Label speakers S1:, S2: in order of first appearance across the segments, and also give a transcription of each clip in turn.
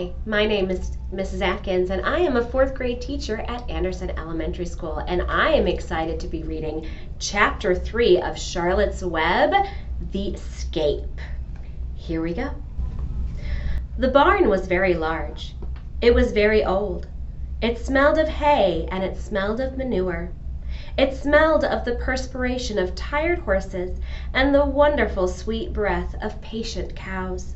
S1: Hi, my name is Mrs. Atkins, and I am a fourth grade teacher at Anderson Elementary School, and I am excited to be reading Chapter 3 of Charlotte's Web, The Escape. Here we go. The barn was very large. It was very old. It smelled of hay, and it smelled of manure. It smelled of the perspiration of tired horses and the wonderful sweet breath of patient cows.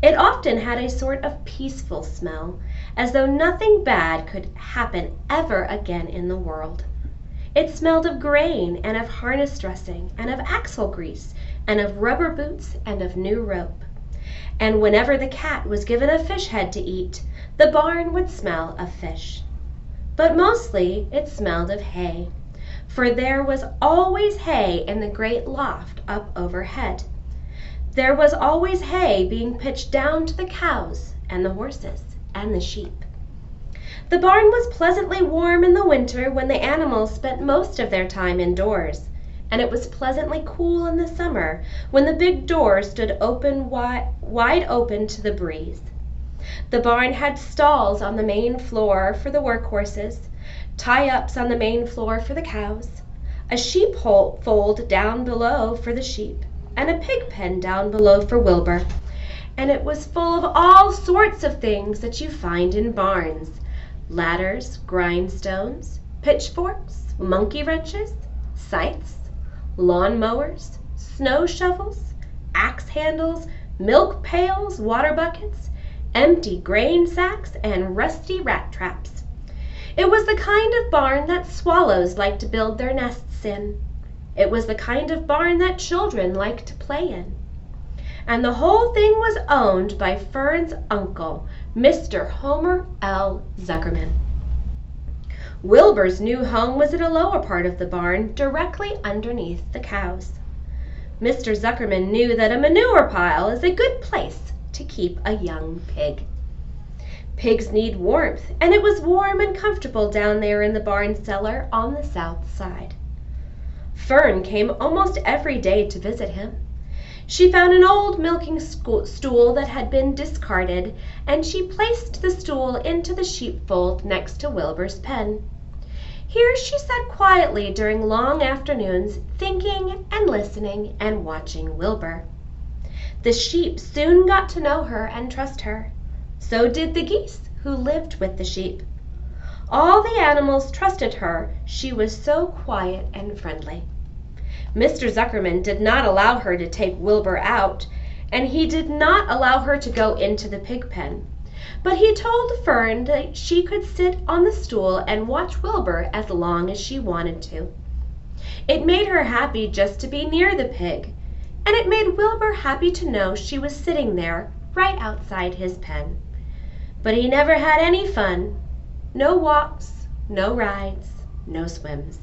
S1: It often had a sort of peaceful smell, as though nothing bad could happen ever again in the world. It smelled of grain and of harness dressing and of axle grease and of rubber boots and of new rope. And whenever the cat was given a fish head to eat, the barn would smell of fish. But mostly it smelled of hay, for there was always hay in the great loft up overhead. There was always hay being pitched down to the cows and the horses and the sheep. The barn was pleasantly warm in the winter when the animals spent most of their time indoors, and it was pleasantly cool in the summer when the big door stood open wide open to the breeze. The barn had stalls on the main floor for the work horses, tie-ups on the main floor for the cows, a sheep fold down below for the sheep, and a pig pen down below for Wilbur. And it was full of all sorts of things that you find in barns: ladders, grindstones, pitchforks, monkey wrenches, scythes, lawn mowers, snow shovels, axe handles, milk pails, water buckets, empty grain sacks, and rusty rat traps. It was the kind of barn that swallows like to build their nests in. It was the kind of barn that children liked to play in. And the whole thing was owned by Fern's uncle, Mr. Homer L. Zuckerman. Wilbur's new home was in a lower part of the barn, directly underneath the cows. Mr. Zuckerman knew that a manure pile is a good place to keep a young pig. Pigs need warmth, and it was warm and comfortable down there in the barn cellar on the south side. Fern came almost every day to visit him. She found an old milking stool that had been discarded, and she placed the stool into the sheepfold next to Wilbur's pen. Here she sat quietly during long afternoons, thinking and listening and watching Wilbur. The sheep soon got to know her and trust her. So did the geese who lived with the sheep. All the animals trusted her, she was so quiet and friendly. Mr. Zuckerman did not allow her to take Wilbur out, and he did not allow her to go into the pig pen. But he told Fern that she could sit on the stool and watch Wilbur as long as she wanted to. It made her happy just to be near the pig, and it made Wilbur happy to know she was sitting there right outside his pen. But he never had any fun. No walks, no rides, no swims.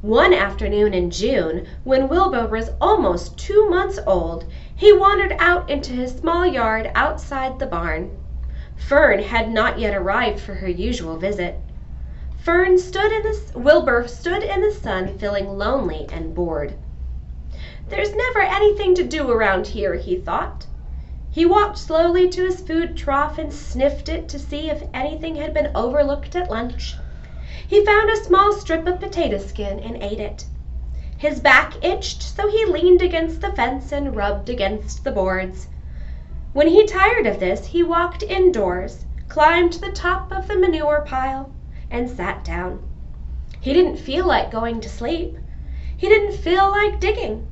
S1: One afternoon in June, when Wilbur was almost 2 months old, he wandered out into his small yard outside the barn. Fern had not yet arrived for her usual visit. Wilbur stood in the sun, feeling lonely and bored. "There's never anything to do around here," he thought. He walked slowly to his food trough and sniffed it to see if anything had been overlooked at lunch. He found a small strip of potato skin and ate it. His back itched, so he leaned against the fence and rubbed against the boards. When he tired of this, he walked indoors, climbed to the top of the manure pile, and sat down. He didn't feel like going to sleep. He didn't feel like digging.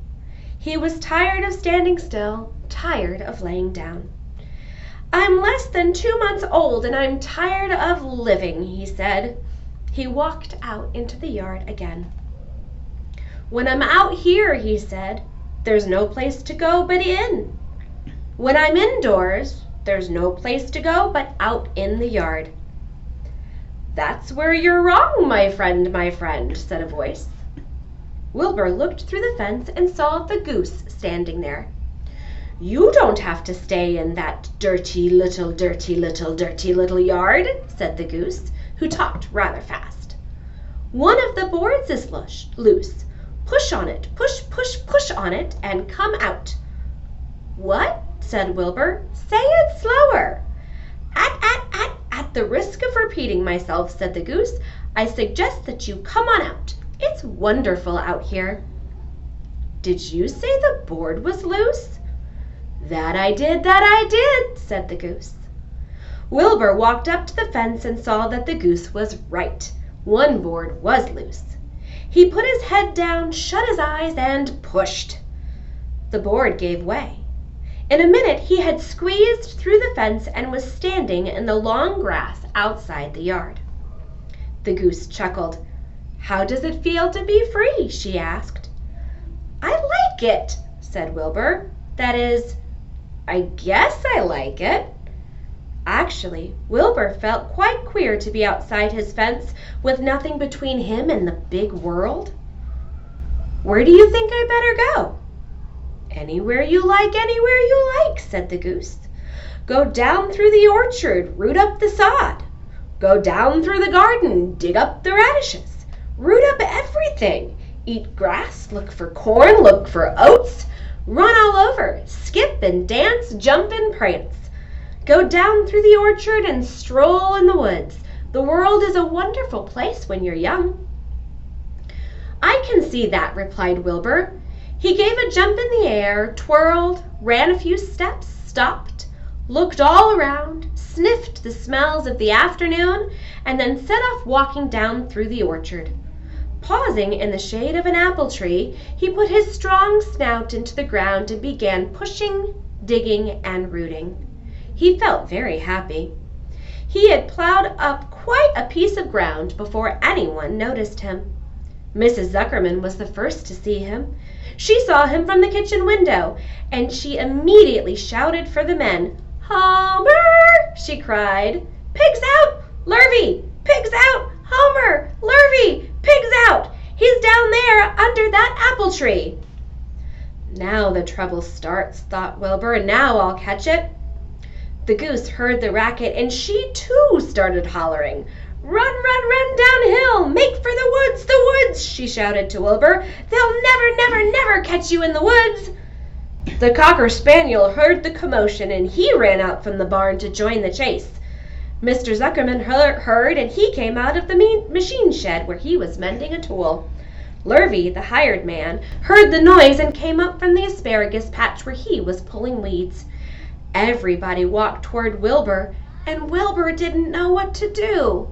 S1: He was tired of standing still, tired of laying down. "I'm less than 2 months old, and I'm tired of living," he said. He walked out into the yard again. "When I'm out here," he said, "there's no place to go but in. When I'm indoors, there's no place to go but out in the yard." "That's where you're wrong, my friend," said a voice. Wilbur looked through the fence and saw the goose standing there. "You don't have to stay in that dirty little yard," said the goose, who talked rather fast. "One of the boards is loose. Push on it, push on it, and come out." "What?" said Wilbur. "Say it slower." "At the risk of repeating myself," said the goose, "I suggest that you come on out. It's wonderful out here." "Did you say the board was loose?" That I did," said the goose. Wilbur walked up to the fence and saw that the goose was right. One board was loose. He put his head down, shut his eyes, and pushed. The board gave way. In a minute he had squeezed through the fence and was standing in the long grass outside the yard. The goose chuckled. "How does it feel to be free?" she asked. "I like it," said Wilbur. "That is, I guess I like it." Actually, Wilbur felt quite queer to be outside his fence with nothing between him and the big world. "Where do you think I better go?" Anywhere you like," said the goose. "Go down through the orchard, root up the sod. Go down through the garden, dig up the radishes. Root up everything. Eat grass, look for corn, look for oats. Run all over, skip and dance, jump and prance. Go down through the orchard and stroll in the woods. The world is a wonderful place when you're young." "I can see that," replied Wilbur. He gave a jump in the air, twirled, ran a few steps, stopped, looked all around, sniffed the smells of the afternoon, and then set off walking down through the orchard. Pausing in the shade of an apple tree, he put his strong snout into the ground and began pushing, digging, and rooting. He felt very happy. He had plowed up quite a piece of ground before anyone noticed him. Mrs. Zuckerman was the first to see him. She saw him from the kitchen window, and she immediately shouted for the men. "Homer!" she cried. "Pigs out! Lurvy! Pigs out! Homer! Lurvy! Pigs out! He's down there under that apple tree!" "Now the trouble starts," thought Wilbur. "Now I'll catch it." The goose heard the racket, and she too started hollering. "Run, run, run downhill! Make for the woods!" she shouted to Wilbur. "They'll never, never, never catch you in the woods!" The cocker spaniel heard the commotion, and he ran out from the barn to join the chase. Mr. Zuckerman heard, and he came out of the machine shed where he was mending a tool. Lurvy, the hired man, heard the noise and came up from the asparagus patch where he was pulling weeds. Everybody walked toward Wilbur, and Wilbur didn't know what to do.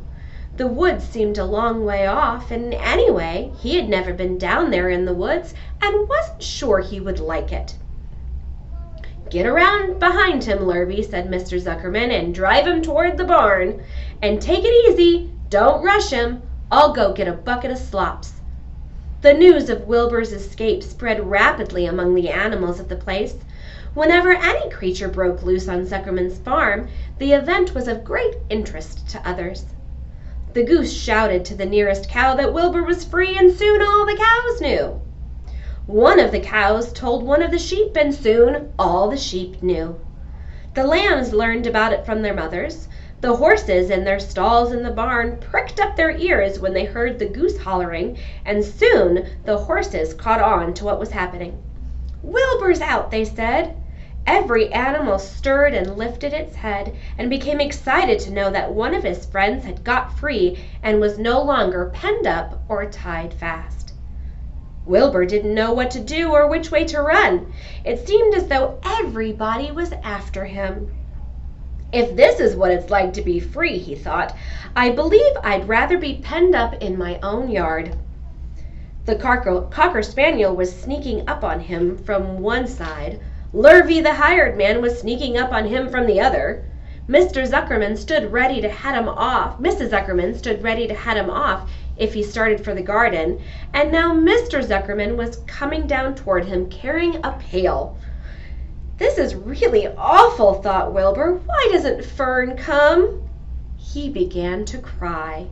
S1: The woods seemed a long way off, and anyway, he had never been down there in the woods and wasn't sure he would like it. "Get around behind him, Lurvy," said Mr. Zuckerman, "and drive him toward the barn. And take it easy. Don't rush him. I'll go get a bucket of slops." The news of Wilbur's escape spread rapidly among the animals at the place. Whenever any creature broke loose on Zuckerman's farm, the event was of great interest to others. The goose shouted to the nearest cow that Wilbur was free, and soon all the cows knew. One of the cows told one of the sheep, and soon all the sheep knew. The lambs learned about it from their mothers. The horses in their stalls in the barn pricked up their ears when they heard the goose hollering, and soon the horses caught on to what was happening. "Wilbur's out," they said. Every animal stirred and lifted its head and became excited to know that one of his friends had got free and was no longer penned up or tied fast. Wilbur didn't know what to do or which way to run. It seemed as though everybody was after him. "If this is what it's like to be free," he thought, "I believe I'd rather be penned up in my own yard." The cocker spaniel was sneaking up on him from one side. Lurvy, the hired man, was sneaking up on him from the other. Mr. Zuckerman stood ready to head him off. Mrs. Zuckerman stood ready to head him off if he started for the garden, and now Mr. Zuckerman was coming down toward him carrying a pail. "This is really awful," thought Wilbur. "Why doesn't Fern come?" He began to cry.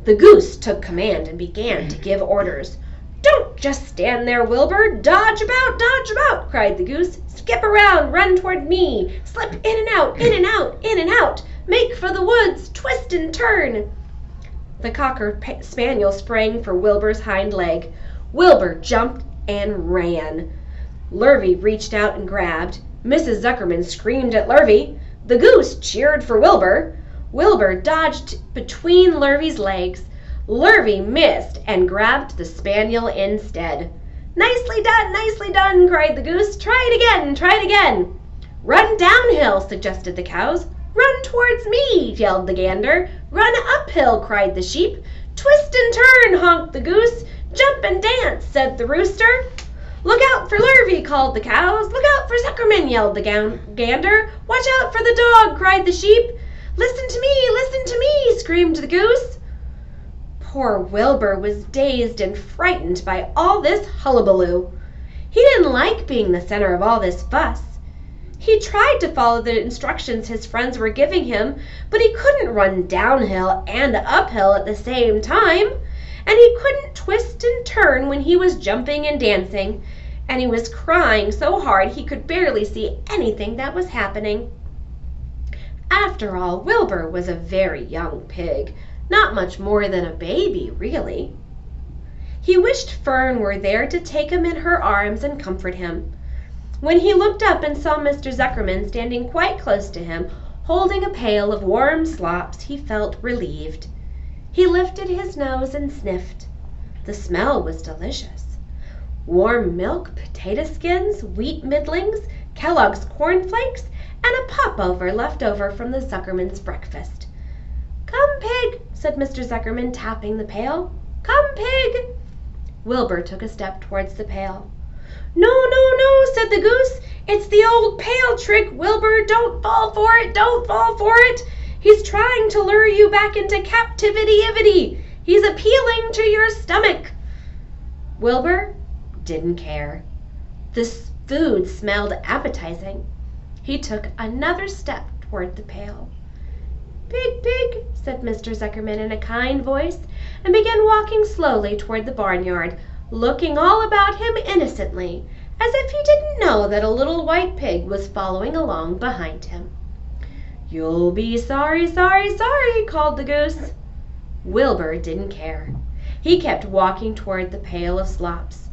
S1: The goose took command and began to give orders. "Don't just stand there, Wilbur. Dodge about," cried the goose. "Skip around, run toward me. Slip in and out, in and out, in and out. Make for the woods, twist and turn." The cocker spaniel sprang for Wilbur's hind leg. Wilbur jumped and ran. Lurvy reached out and grabbed. Mrs. Zuckerman screamed at Lurvy. The goose cheered for Wilbur. Wilbur dodged between Lurvy's legs. Lurvy missed and grabbed the spaniel instead. Nicely done, cried the goose. Try it again. Run downhill, suggested the cows. Run towards me, yelled the gander. Run uphill, cried the sheep. Twist and turn, honked the goose. Jump and dance, said the rooster. Look out for Lurvy, called the cows. Look out for Zuckerman, yelled the gander. Watch out for the dog, cried the sheep. Listen to me, screamed the goose. Poor Wilbur was dazed and frightened by all this hullabaloo. He didn't like being the center of all this fuss. He tried to follow the instructions his friends were giving him, but he couldn't run downhill and uphill at the same time, and he couldn't twist and turn when he was jumping and dancing, and he was crying so hard he could barely see anything that was happening. After all, Wilbur was a very young pig, not much more than a baby, really. He wished Fern were there to take him in her arms and comfort him. When he looked up and saw Mr. Zuckerman standing quite close to him, holding a pail of warm slops, he felt relieved. He lifted his nose and sniffed. The smell was delicious. Warm milk, potato skins, wheat middlings, Kellogg's cornflakes, and a popover left over from the Zuckerman's breakfast. Come, pig, said Mr. Zuckerman, tapping the pail. Come, pig. Wilbur took a step towards the pail. No, said the goose. It's the old pail trick, Wilbur. Don't fall for it. He's trying to lure you back into captivity-ivity. He's appealing to your stomach. Wilbur didn't care. This food smelled appetizing. He took another step toward the pail. Pig, said Mr. Zuckerman in a kind voice, and began walking slowly toward the barnyard, looking all about him innocently, as if he didn't know that a little white pig was following along behind him. You'll be sorry, called the goose. Wilbur didn't care. He kept walking toward the pail of slops.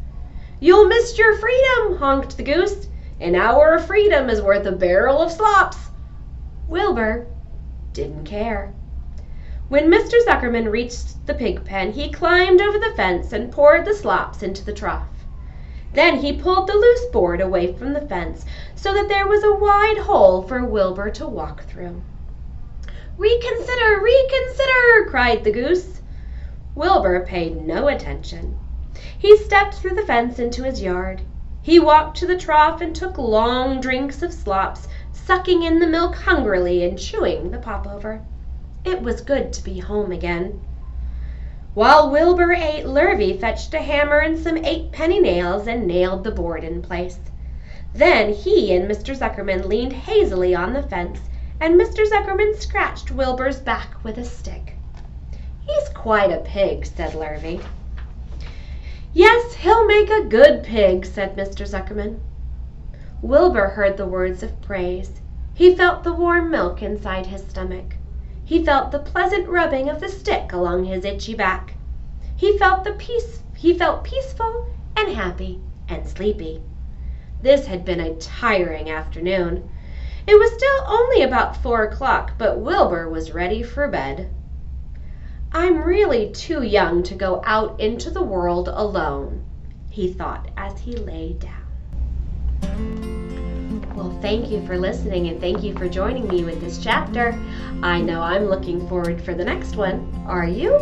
S1: You'll miss your freedom, honked the goose. An hour of freedom is worth a barrel of slops. Wilbur didn't care. When Mr. Zuckerman reached the pig pen, he climbed over the fence and poured the slops into the trough. Then he pulled the loose board away from the fence so that there was a wide hole for Wilbur to walk through. Reconsider, cried the goose. Wilbur paid no attention. He stepped through the fence into his yard. He walked to the trough and took long drinks of slops, sucking in the milk hungrily and chewing the popover. It was good to be home again. While Wilbur ate, Lurvy fetched a hammer and some 8-penny nails and nailed the board in place. Then he and Mr. Zuckerman leaned hazily on the fence, and Mr. Zuckerman scratched Wilbur's back with a stick. He's quite a pig, said Lurvy. Yes, he'll make a good pig, said Mr. Zuckerman. Wilbur heard the words of praise. He felt the warm milk inside his stomach. He felt the pleasant rubbing of the stick along his itchy back. He felt peaceful and happy and sleepy. This had been a tiring afternoon. It was still only about 4 o'clock, but Wilbur was ready for bed. I'm really too young to go out into the world alone, he thought as he lay down. Well, thank you for listening, and thank you for joining me with this chapter. I know I'm looking forward for the next one. Are you?